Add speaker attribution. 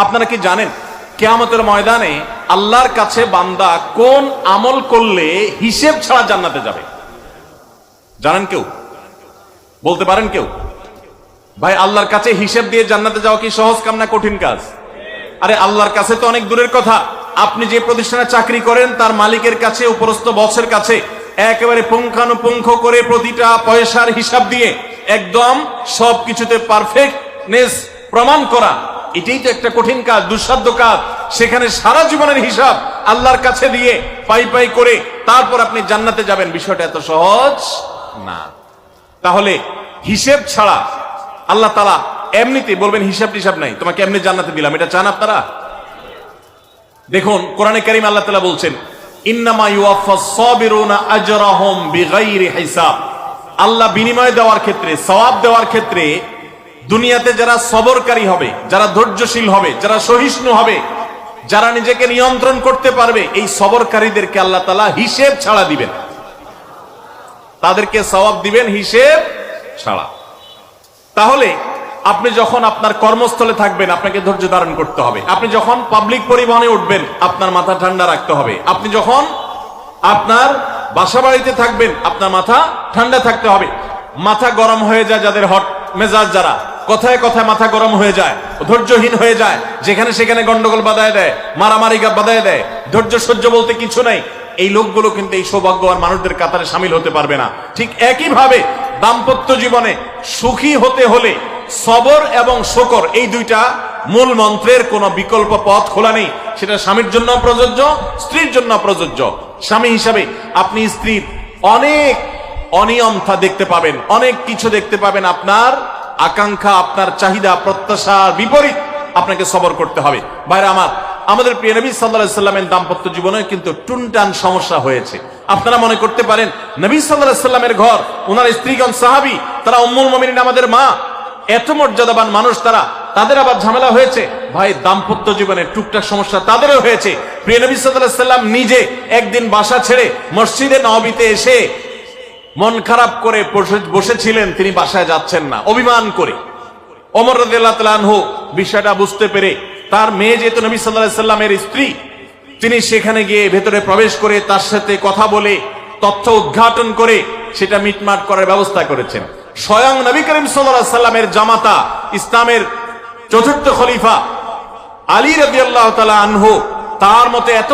Speaker 1: আপনারা কি জানেন কিয়ামতের ময়দানে আল্লাহর কাছে বান্দা কোন আমল করলে হিসেব ছাড়া জান্নাতে যাবে? জানেন কেউ? বলতে পারেন কেউ? ভাই, আল্লাহর কাছে হিসেব দিয়ে জান্নাতে যাওয়া কি সহজ কাম না কঠিন কাজ? আরে আল্লাহর কাছে তো অনেক দূরের কথা। আপনি যে প্রতিষ্ঠানে চাকরি করেন তার মালিকের কাছে, উপরস্থ বসের কাছে একেবারে পুঙ্খানুপুঙ্খ করে প্রতিটা পয়সার হিসাব দিয়ে একদম সবকিছুতে পারফেক্টনেস প্রমাণ করা, এটাই তো একটা কঠিন কাজ, দুঃসাধ্য কাজ। সেখানে সারা জীবনের হিসাব আল্লাহর কাছে দিয়ে পাই পাই করে তারপর আপনি জান্নাতে যাবেন, বিষয়টা এত সহজ না। তাহলে হিসেব ছাড়া আল্লাহ তাআলা এমনিতে বলবেন হিসাব টিসাব নাই, তোমাকে এমনি জান্নাতে দিলাম, এটা চান আপনারা? দেখুন কোরআনে কারীম আল্লাহ তাআলা বলছেন ইন্নামা ইউওয়াফাস সাবিরুনা আজরাহুম বিগাইরি হিসাব। আল্লাহ বিনিময় দেওয়ার ক্ষেত্রে, সওয়াব দেওয়ার ক্ষেত্রে দুনিয়াতে যারা সবরকারী হবে, যারা ধৈর্যশীল হবে, যারা সহিষ্ণু হবে, যারা নিজেকে নিয়ন্ত্রণ করতে পারবে, এই সবরকারীদেরকে আল্লাহ তাআলা হিসেব ছাড়া দিবেন, তাদেরকে সওয়াব দিবেন হিসেব ছাড়া। তাহলে আপনি যখন আপনার কর্মস্থলে থাকবেন আপনাকে ধৈর্য ধারণ করতে হবে। আপনি যখন পাবলিক পরিবহনে উঠবেন আপনার মাথা ঠান্ডা রাখতে হবে। আপনি যখন আপনার বাসা বাড়িতে থাকবেন আপনার মাথা ঠান্ডা থাকতে হবে। মাথা গরম হয়ে যায় যাদের, হট মেজাজ যারা, কথায় কথায় মাথা গরম হয়ে যায়, ধৈর্যহীন হয়ে যায়, যেখানে সেখানে গন্ডগোল বাধায় দেয়, মারামারি বাধায় দেয়, ধৈর্য সহ্য বলতে কিছু নাই, এই লোকগুলো কিন্তু এই সৌভাগ্যবান মানুষদের কাতারে শামিল হতে পারবে না। ঠিক একইভাবে দাম্পত্য জীবনে সুখী হতে হলে সবর এবং শকর, এই দুইটা মূল মন্ত্রের কোনো বিকল্প পথ খোলা নেই। সেটা স্বামীর জন্য প্রযোজ্য, স্ত্রীর জন্য প্রযোজ্য। স্বামী হিসাবে আপনি স্ত্রীর অনেক অনিয়মতা দেখতে পাবেন, অনেক কিছু দেখতে পাবেন, আপনার আকাঙ্ক্ষা, আপনার চাহিদা, প্রত্যাশার বিপরীত, আপনাকে সবর করতে হবে। ভাইরা আমার, আমাদের প্রিয় নবী সাল্লাল্লাহু আলাইহি সাল্লামের দাম্পত্য জীবনে কিন্তু টুনটান সমস্যা হয়েছে। আপনারা মনে করতে পারেন নবী সাল্লাল্লাহু আলাইহি সাল্লামের ঘর, ওনার স্ত্রীগণ সাহাবী, তারা উম্মুল মুমিনিন, আমাদের মা, এত মর্যাদাবান মানুষ, তাদের আবার ঝামেলা হয়েছে। ভাই, দাম্পত্য জীবনে টুকটাক সমস্যা তাদেরও হয়েছে। প্রিয় নবী সাল্লাল্লাহু আলাইহি সাল্লাম নিজে একদিন বাসা ছেড়ে মসজিদে নববীতে এসে মন খারাপ করে বসেছিলেন, তিনি বাসায় যাচ্ছেন না, অভিমান করে। ওমর রাদিয়াল্লাহু তাআলা আনহু বিষয়টা বুঝতে পেরে, তার মেয়ে যেহেতু নবী সাল্লাল্লাহু আলাইহি সাল্লামের স্ত্রী, তিনি সেখানে গিয়ে ভেতরে প্রবেশ করে তার সাথে কথা বলে তথ্য উদ্ঘাটন করে সেটা মিটমাট করার ব্যবস্থা করেছেন। স্বয়ং নবী করিম সাল্লাল্লাহু আলাইহি সাল্লামের জামাতা, ইসলামের চতুর্থ খলিফা আলী রাদিয়াল্লাহু তাআলা আনহু, তার মতে এত